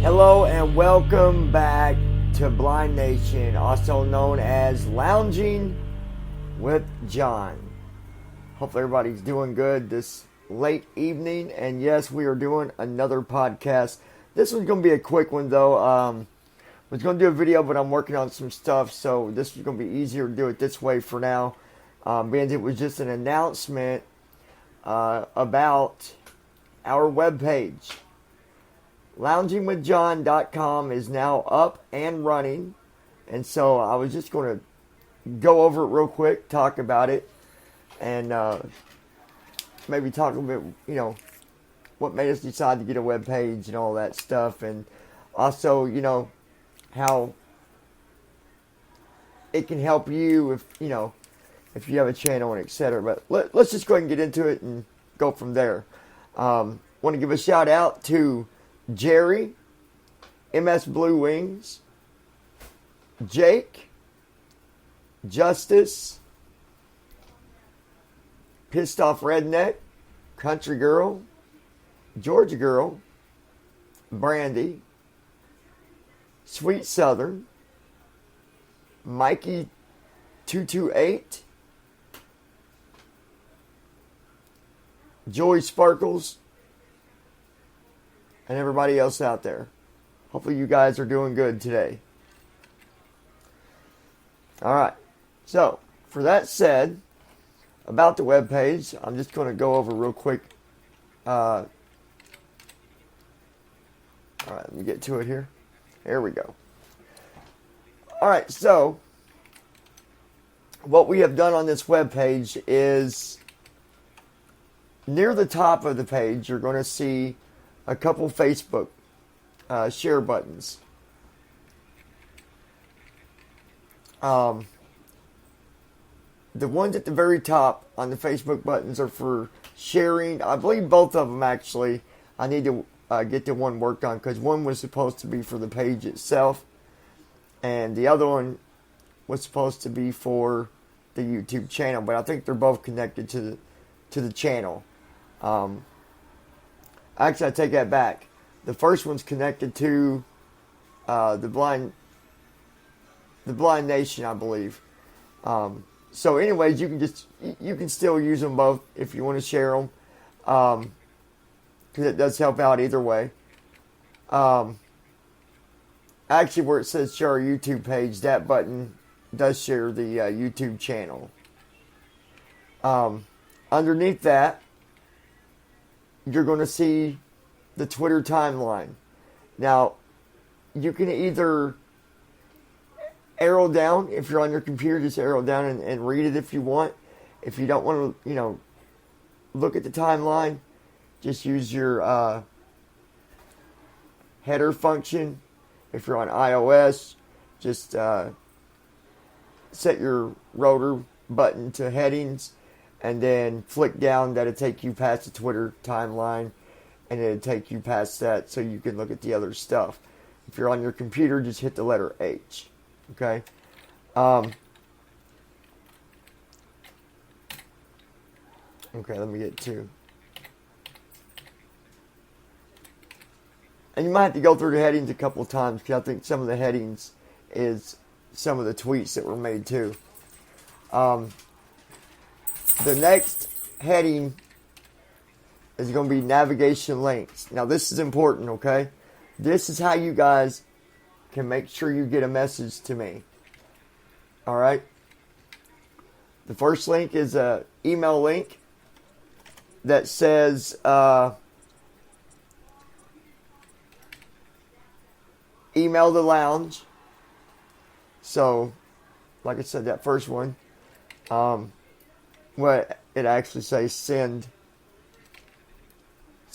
Hello and welcome back to Blind Nation, also known as Lounging with John. Hopefully everybody's doing good this late evening, and yes, we are doing another podcast. This one's going to be a quick one though. I was going to do a video, but I'm working on some stuff, so this is going to be easier to do it this way for now, because it was just an announcement about our webpage. LoungingWithJohn.com is now up and running, and so I was just going to go over it real quick, talk about it, and maybe talk a bit, what made us decide to get a web page and all that stuff, and also, how it can help you if you have a channel and etc. But let's just go ahead and get into it and go from there. Want to give a shout out to Jerry, MS Blue Wings, Jake, Justice, Pissed Off Redneck, Country Girl, Georgia Girl, Brandy, Sweet Southern, Mikey 228, Joy Sparkles, and everybody else out there. Hopefully you guys are doing good today. Alright, so for that said, about the webpage, I'm just going to go over real quick. Alright, let me get to it here. There we go. Alright, so what we have done on this webpage is near the top of the page, you're going to see a couple Facebook share buttons. The ones at the very top on the Facebook buttons are for sharing. I believe both of them actually. I need to get the one worked on because one was supposed to be for the page itself, and the other one was supposed to be for the YouTube channel. But I think they're both connected to the channel. Actually, I take that back. The first one's connected to the Blind Nation, I believe. So, anyways, you can still use them both if you want to share them, because it does help out either way. Actually, where it says share our YouTube page, that button does share the YouTube channel. Underneath that, you're going to see the Twitter timeline. Now, you can either arrow down if you're on your computer, just arrow down and read it if you want. If you don't want to, look at the timeline, just use your header function. If you're on iOS, just set your rotor button to headings, and then flick down. That'll take you past the Twitter timeline, and it'll take you past that so you can look at the other stuff. If you're on your computer, just hit the letter H. Okay? Okay, let me get to. And you might have to go through the headings a couple of times, because I think some of the headings is some of the tweets that were made too. The next heading is going to be navigation links. Now, this is important, okay? This is how you guys can make sure you get a message to me. All right? The first link is an email link that says email the lounge. So, like I said, that first one, what it actually says send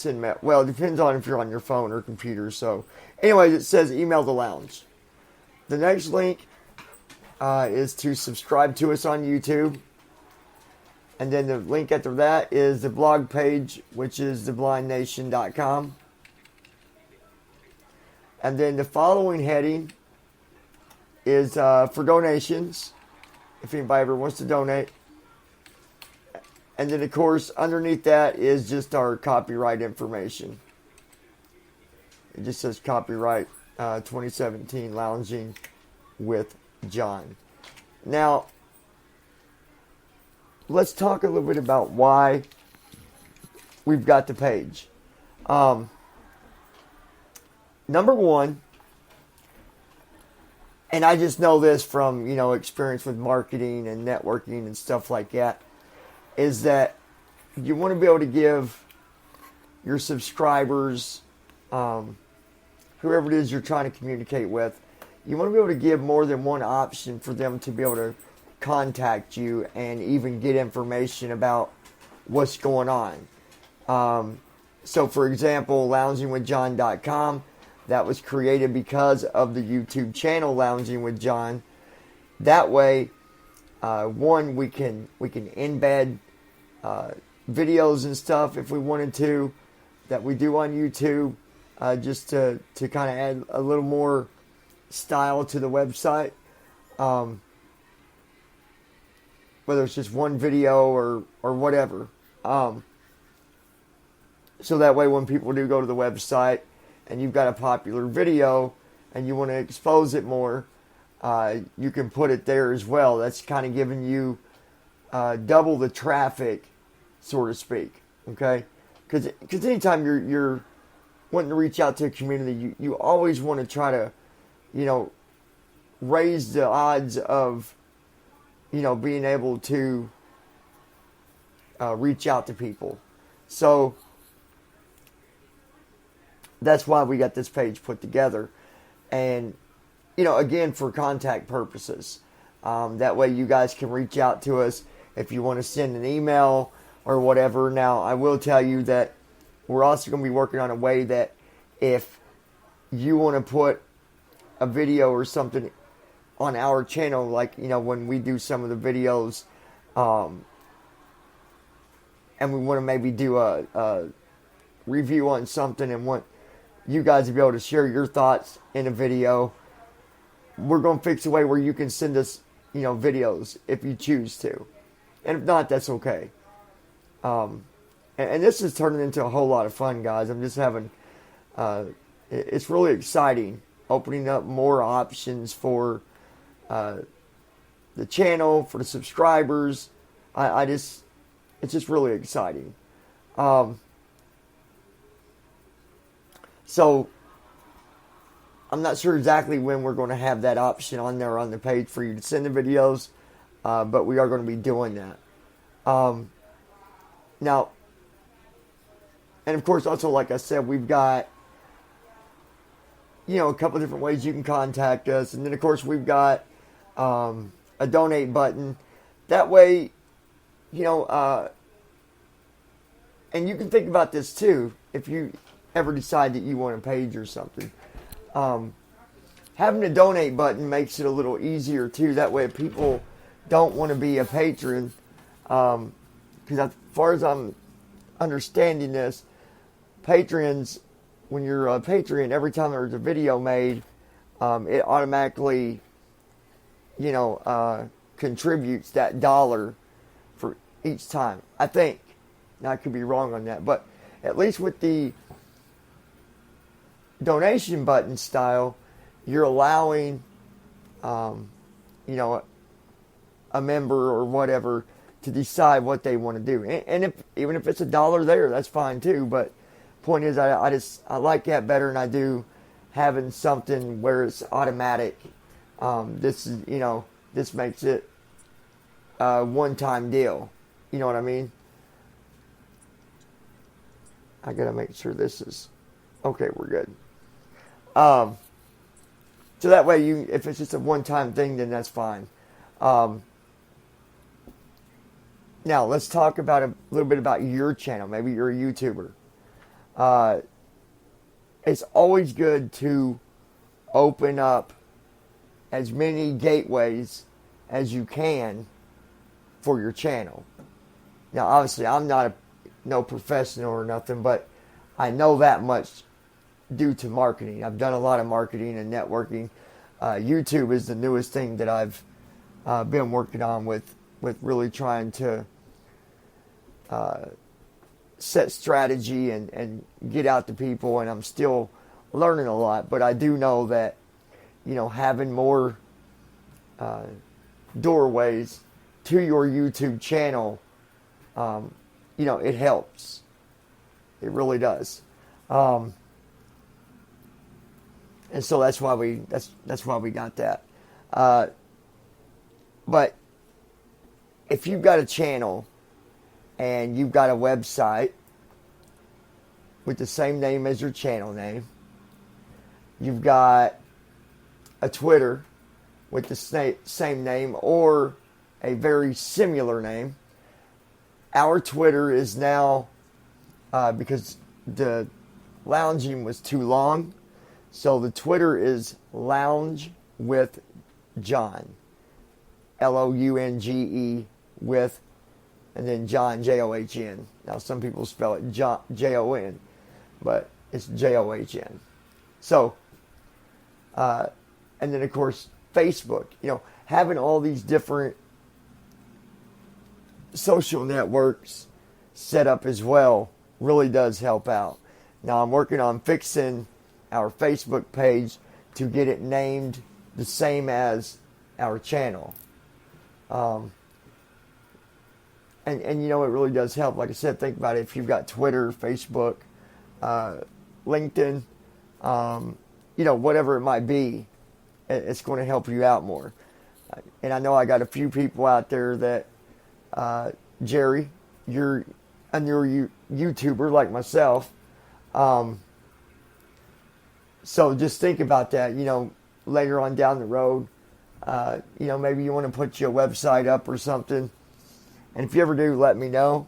mail. Well, it depends on if you're on your phone or computer. So, anyways, it says email the lounge. The next link is to subscribe to us on YouTube. And then the link after that is the blog page, which is theblindnation.com. And then the following heading is for donations, if anybody ever wants to donate. And then, of course, underneath that is just our copyright information. It just says copyright 2017 Lounging with John. Now, let's talk a little bit about why we've got the page. Number one, and I just know this from, experience with marketing and networking and stuff like that, is that you want to be able to give your subscribers, whoever it is you're trying to communicate with, you want to be able to give more than one option for them to be able to contact you and even get information about what's going on. So, for example, loungingwithjohn.com, that was created because of the YouTube channel Lounging with John. That way, one, we can embed videos and stuff if we wanted to that we do on YouTube, just to kind of add a little more style to the website. Whether it's just one video or whatever. So that way when people do go to the website and you've got a popular video and you want to expose it more, you can put it there as well. That's kind of giving you double the traffic, so to speak. Okay? Because anytime you're wanting to reach out to a community, you always want to try to, raise the odds of, being able to reach out to people. So that's why we got this page put together. And, again, for contact purposes. That way you guys can reach out to us if you want to send an email or whatever. Now, I will tell you that we're also going to be working on a way that if you want to put a video or something on our channel, like, when we do some of the videos, and we want to maybe do a review on something and want you guys to be able to share your thoughts in a video, we're going to fix a way where you can send us, videos if you choose to. And if not, that's okay. And this is turning into a whole lot of fun, guys. I'm just having, it's really exciting, opening up more options for the channel, for the subscribers. It's just really exciting. So I'm not sure exactly when we're going to have that option on there on the page for you to send the videos, but we are going to be doing that. Now, and of course, also, like I said, we've got, a couple different ways you can contact us. And then, of course, we've got a donate button. That way, and you can think about this too, if you ever decide that you want a page or something. Having a donate button makes it a little easier too. That way, if people don't want to be a patron, because as far as I'm understanding this, patrons, when you're a patron, every time there's a video made, it automatically, contributes that $1 for each time. I think. Now, I could be wrong on that, but at least with the donation button style, you're allowing, a member or whatever to decide what they want to do. And even if it's $1 there, that's fine too. But point is, I like that better than I do having something where it's automatic. This makes it a one-time deal. You know what I mean? I gotta make sure this is okay. We're good. So that way, if it's just a one-time thing, then that's fine. Now, let's talk about a little bit about your channel. Maybe you're a YouTuber. It's always good to open up as many gateways as you can for your channel. Now, obviously, I'm not no professional or nothing, but I know that much due to marketing. I've done a lot of marketing and networking. YouTube is the newest thing that I've been working on with really trying to set strategy and get out to people, and I'm still learning a lot, but I do know that, having more doorways to your YouTube channel, it helps. It really does. And so that's why we got that. But if you've got a channel and you've got a website with the same name as your channel name, you've got a Twitter with the same name or a very similar name, our Twitter is now, because the lounging was too long, so the Twitter is Lounge with John. Lounge with, and then John, John. Now some people spell it Jon, but it's John. So, and then of course Facebook. Having all these different social networks set up as well really does help out. Now I'm working on fixing our Facebook page to get it named the same as our channel. And it really does help. Like I said, think about it. If you've got Twitter, Facebook, LinkedIn, whatever it might be, it's going to help you out more. And I know I got a few people out there that, Jerry, you're a new YouTuber like myself. So just think about that, later on down the road. Maybe you want to put your website up or something. And if you ever do, let me know.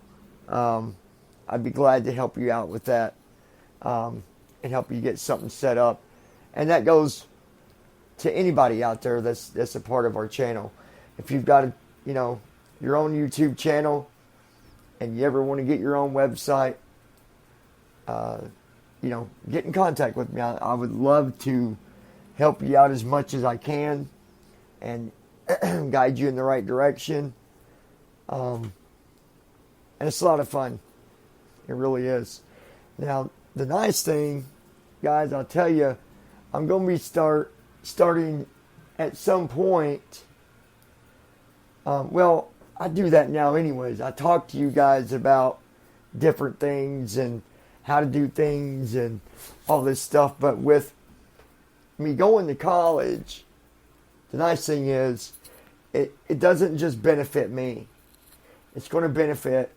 I'd be glad to help you out with that, and help you get something set up. And that goes to anybody out there that's a part of our channel. If you've got your own YouTube channel and you ever want to get your own website, get in contact with me. I would love to help you out as much as I can and guide you in the right direction. And it's a lot of fun. It really is. Now, the nice thing, guys, I'll tell you, I'm going to be starting at some point. Well, I do that now anyways. I talk to you guys about different things and how to do things and all this stuff. But with me going to college, the nice thing is it doesn't just benefit me. It's going to benefit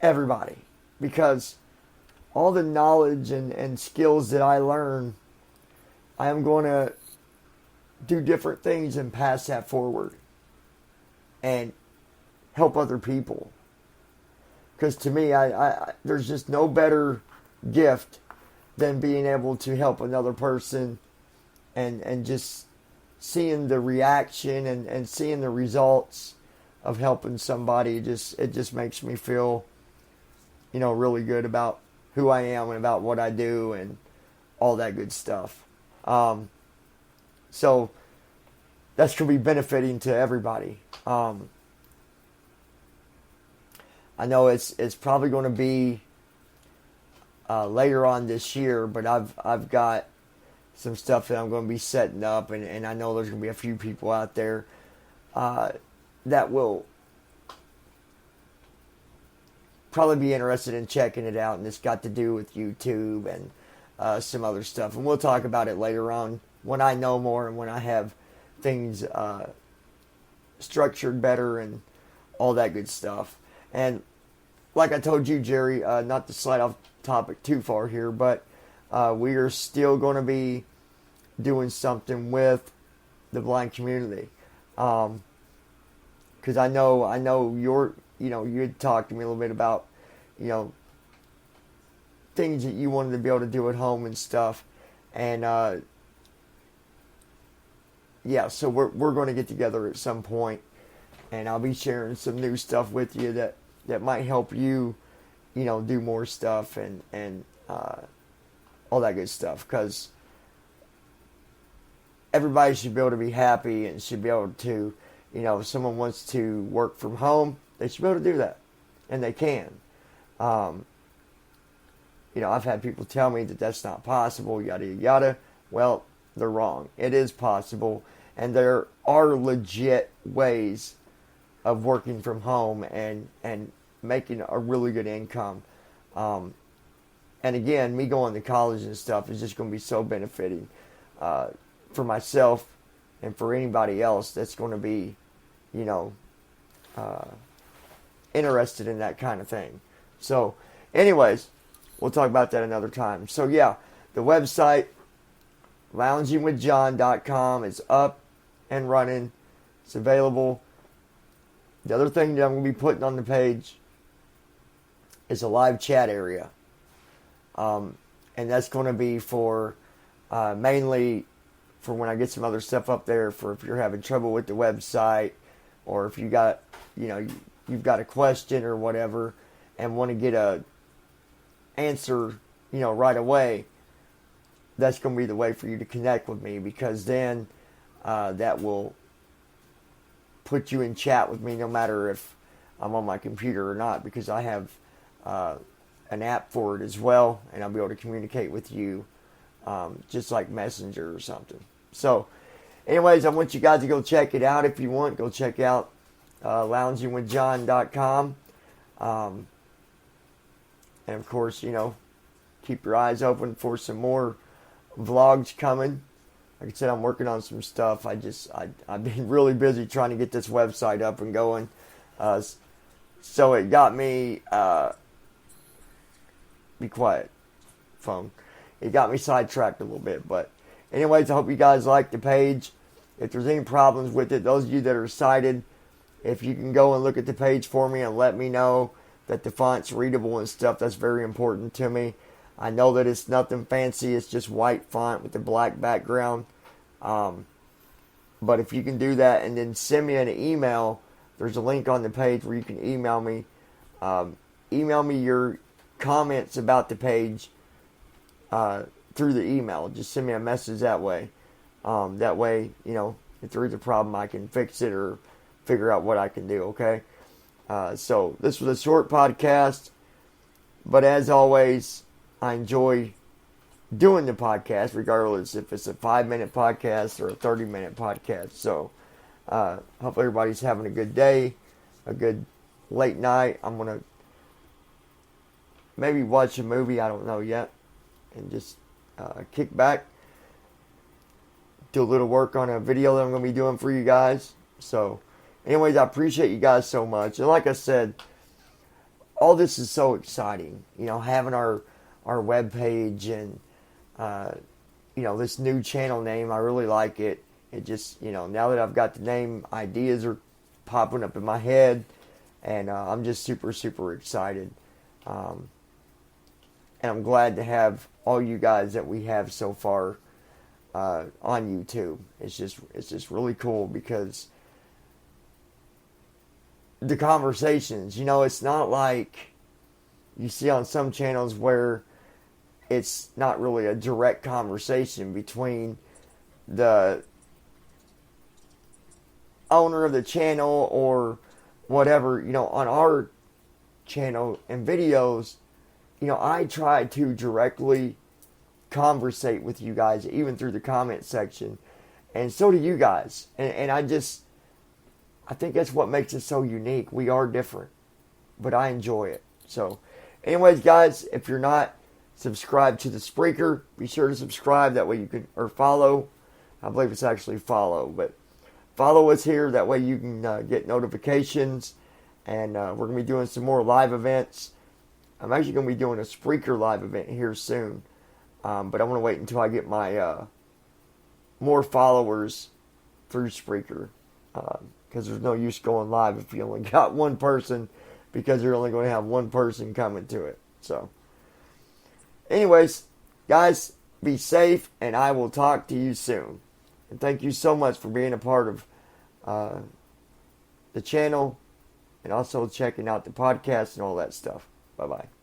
everybody, because all the knowledge and skills that I learn, I am going to do different things and pass that forward and help other people. Because to me, I there's just no better gift than being able to help another person and just seeing the reaction and seeing the results of helping somebody. It just makes me feel, really good about who I am and about what I do and all that good stuff. So that's going to be benefiting to everybody. I know it's probably going to be later on this year, but I've got some stuff that I'm going to be setting up, and I know there's going to be a few people out there that will probably be interested in checking it out, and it's got to do with YouTube and some other stuff, and we'll talk about it later on when I know more and when I have things structured better and all that good stuff. And like I told you, Jerry, not to slide off topic too far here, but we are still going to be doing something with the blind community, because I know you had talked to me a little bit about things that you wanted to be able to do at home and stuff, and so we're going to get together at some point, and I'll be sharing some new stuff with you that might help you, do more stuff and all that good stuff, because everybody should be able to be happy and should be able to, if someone wants to work from home, they should be able to do that, and they can. I've had people tell me that that's not possible, yada, yada. Well, they're wrong. It is possible, and there are legit ways of working from home and making a really good income. And again, me going to college and stuff is just going to be so benefiting for myself and for anybody else that's going to be, interested in that kind of thing. So, anyways, we'll talk about that another time. So, yeah, the website, loungingwithjohn.com, is up and running. It's available. The other thing that I'm going to be putting on the page is a live chat area. And that's going to be for mainly for when I get some other stuff up there, for if you're having trouble with the website, or if you got, you've got a question or whatever and want to get a answer, right away. That's going to be the way for you to connect with me, because then that will put you in chat with me no matter if I'm on my computer or not, because I have an app for it as well, and I'll be able to communicate with you just like Messenger or something. So, anyways, I want you guys to go check it out. If you want, go check out loungingwithjohn.com. And of course, keep your eyes open for some more vlogs coming. Like I said, I'm working on some stuff. I've been really busy trying to get this website up and going. So it got me, be quiet, phone. It got me sidetracked a little bit. But anyways, I hope you guys like the page. If there's any problems with it, those of you that are sighted, if you can go and look at the page for me and let me know that the font's readable and stuff, that's very important to me. I know that it's nothing fancy. It's just white font with a black background. But if you can do that and then send me an email, there's a link on the page where you can email me. Email me your comments about the page through the email. Just send me a message that way. That way, if there is a problem, I can fix it or figure out what I can do, okay? So this was a short podcast, but as always, I enjoy doing the podcast, regardless if it's a 5-minute podcast or a 30-minute podcast. So hope everybody's having a good day, a good late night. I'm going to maybe watch a movie, I don't know yet, and just kick back, do a little work on a video that I'm going to be doing for you guys. So anyways, I appreciate you guys so much. And like I said, all this is so exciting. Having our webpage and, this new channel name, I really like it. It just, now that I've got the name, ideas are popping up in my head. And I'm just super, super excited. And I'm glad to have all you guys that we have so far on YouTube. It's just really cool, because the conversations, it's not like you see on some channels where it's not really a direct conversation between the owner of the channel or whatever. On our channel and videos, I try to directly conversate with you guys, even through the comment section, and so do you guys. And I think that's what makes it so unique. We are different, but I enjoy it. So, anyways, guys, if you're not subscribed to the Spreaker, be sure to subscribe. That way you can, or follow. I believe it's actually follow, but follow us here. That way you can get notifications. And we're going to be doing some more live events. I'm actually going to be doing a Spreaker live event here soon. But I want to wait until I get my more followers through Spreaker. Because there's no use going live if you only got one person, because you're only going to have one person coming to it. So, anyways, guys, be safe, and I will talk to you soon. And thank you so much for being a part of the channel, and also checking out the podcast and all that stuff. Bye-bye.